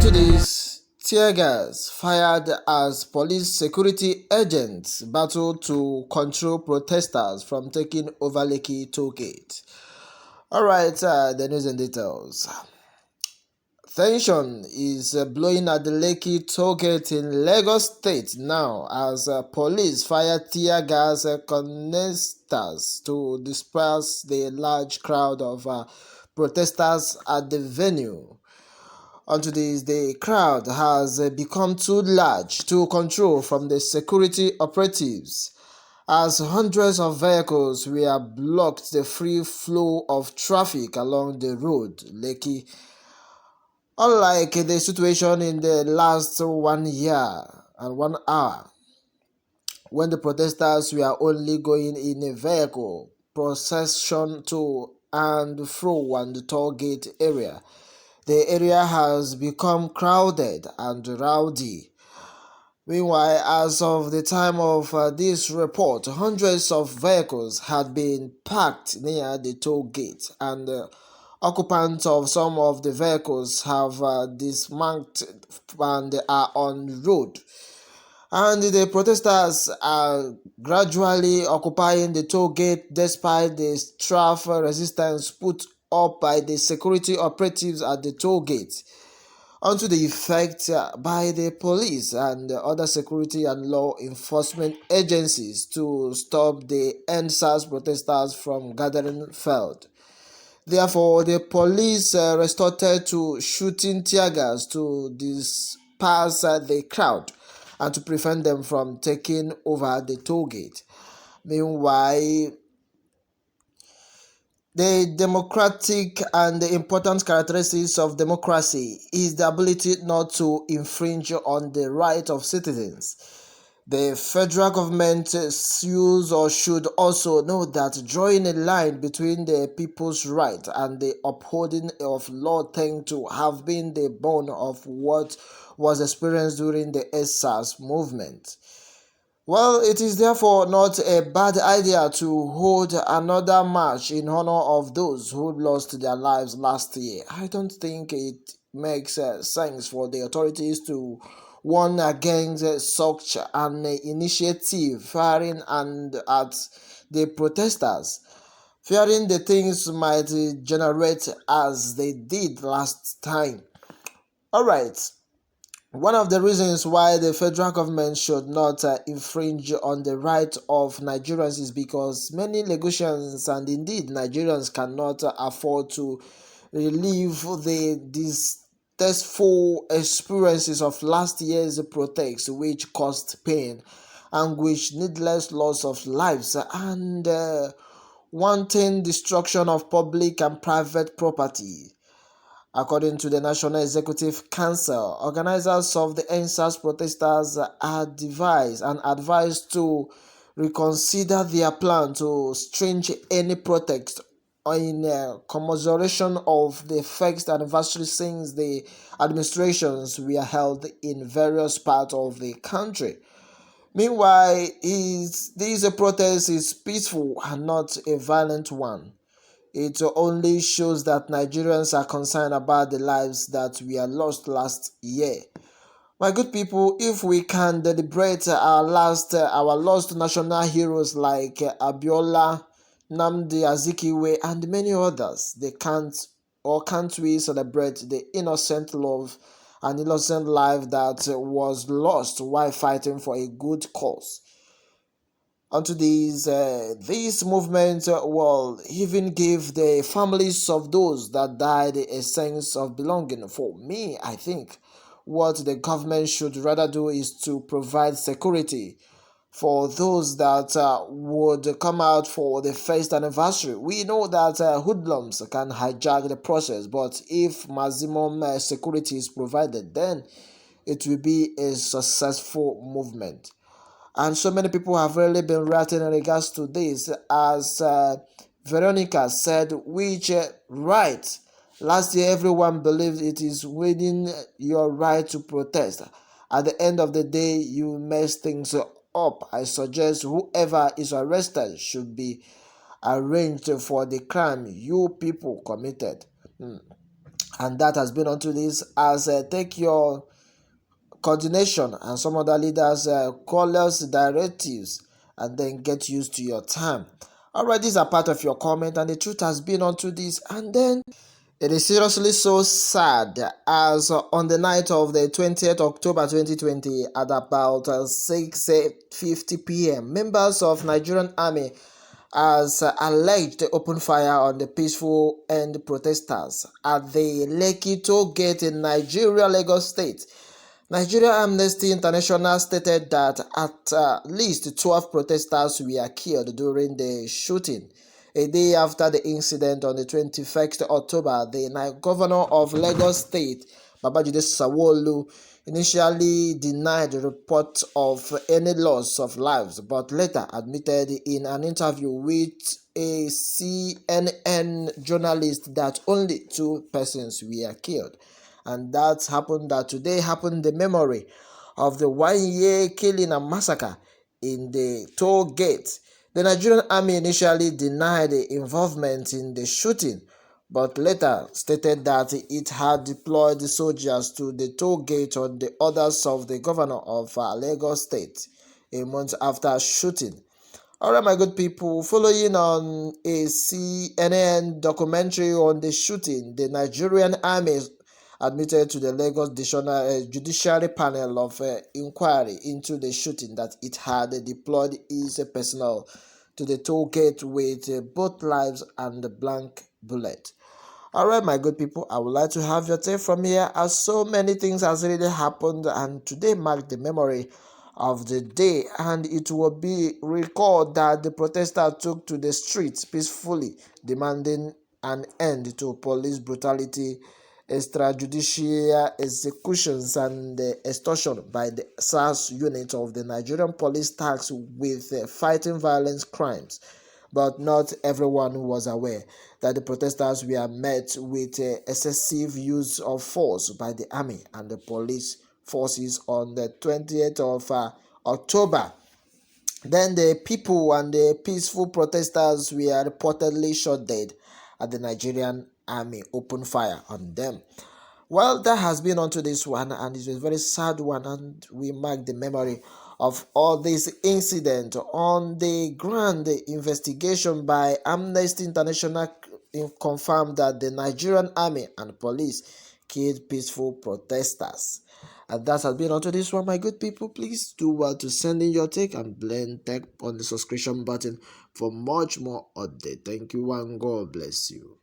Onto this, tear gas fired as police security agents battled to control protesters from taking over Lekki toll gate. Alright, the news and details. Tension is blowing at the Lekki toll gate in Lagos State now as police fire tear gas canisters to disperse the large crowd of protesters at the venue. Onto this, the crowd has become too large to control from the security operatives as hundreds of vehicles were blocked the free flow of traffic along the road Lekki. Unlike the situation in the last 1 year and 1 hour, when the protesters were only going in a vehicle procession to and fro on the toll gate area, the area has become crowded and rowdy. Meanwhile, as of the time of this report, hundreds of vehicles had been parked near the toll gate, and occupants of some of the vehicles have dismantled and are on road. And the protesters are gradually occupying the toll gate despite the strife resistance put up by the security operatives at the toll gate onto the effect by the police and other security and law enforcement agencies to stop the EndSARS protesters from gathering field. Therefore, the police resorted to shooting tear gas to disperse the crowd and to prevent them from taking over the toll gate. Meanwhile, the democratic and the important characteristics of democracy is the ability not to infringe on the right of citizens. The federal government should or should also know that drawing a line between the people's right and the upholding of law tend to have been the bone of what was experienced during the EndSARS movement. Well, it is therefore not a bad idea to hold another march in honor of those who lost their lives last year. I don't think it makes sense for the authorities to warn against such an initiative, firing and at the protesters, fearing the things might generate as they did last time. All right. One of the reasons why the federal government should not infringe on the right of Nigerians is because many Lagosians and indeed Nigerians cannot afford to relive the distasteful experiences of last year's protests, which caused pain, anguish, needless loss of lives, and wanton destruction of public and private property. According to the National Executive Council, organizers of the EndSARS protesters are advised to reconsider their plan to string any protest in commemoration of the first anniversary since the administrations were held in various parts of the country. Meanwhile, this protest is peaceful and not a violent one. It only shows that Nigerians are concerned about the lives that were lost last year. My good people, if we can deliberate our lost national heroes like Abiola, Nnamdi Azikiwe, and many others, can't we celebrate the innocent love and innocent life that was lost while fighting for a good cause? Onto this movement will even give the families of those that died a sense of belonging. For me, I think what the government should rather do is to provide security for those that would come out for the first anniversary. We know that hoodlums can hijack the process, but if maximum security is provided, then it will be a successful movement. And so many people have really been writing in regards to this, as Veronica said, which right. Last year, everyone believed it is within your right to protest. At the end of the day, you mess things up. I suggest whoever is arrested should be arraigned for the crime you people committed. And that has been onto this as take your coordination and some other leaders call us directives and then get used to your time. Alright, these are part of your comment, and the truth has been onto this. And then it is seriously so sad as on the night of the 20th October 2020 at about 6:50 p.m., members of Nigerian Army has alleged open fire on the peaceful end protesters at the Lekki toll gate in Nigeria, Lagos State. Nigeria Amnesty International stated that at least 12 protesters were killed during the shooting. A day after the incident on the 21st October, the governor of Lagos State, Babajide Sanwo-Olu, initially denied the report of any loss of lives, but later admitted in an interview with a CNN journalist that only 2 persons were killed. And that today happened the memory of the 1 year killing and massacre in the toll gate. The Nigerian army initially denied involvement in the shooting, but later stated that it had deployed soldiers to the toll gate on the orders of the governor of Lagos State a month after shooting. Alright, my good people, following on a CNN documentary on the shooting, the Nigerian army admitted to the Lagos Judiciary Panel of Inquiry into the shooting that it had deployed its personnel to the toll gate with both lives and blank bullet. Alright, my good people, I would like to have your take from here, as so many things has really happened, and today marked the memory of the day, and it will be recalled that the protesters took to the streets peacefully, demanding an end to police brutality, extrajudicial executions, and extortion by the SARS unit of the Nigerian police tasked with fighting violent crimes. But not everyone was aware that the protesters were met with excessive use of force by the army and the police forces on the 20th of October. Then the people and the peaceful protesters were reportedly shot dead at the Nigerian army opened fire on them. Well, that has been onto this one, and it's a very sad one, and we mark the memory of all this incident. On the ground, the investigation by Amnesty International confirmed that the Nigerian army and police killed peaceful protesters. And that has been onto this one, my good people. Please do well to send in your take and tap on the subscription button for much more update. Thank you and God bless you.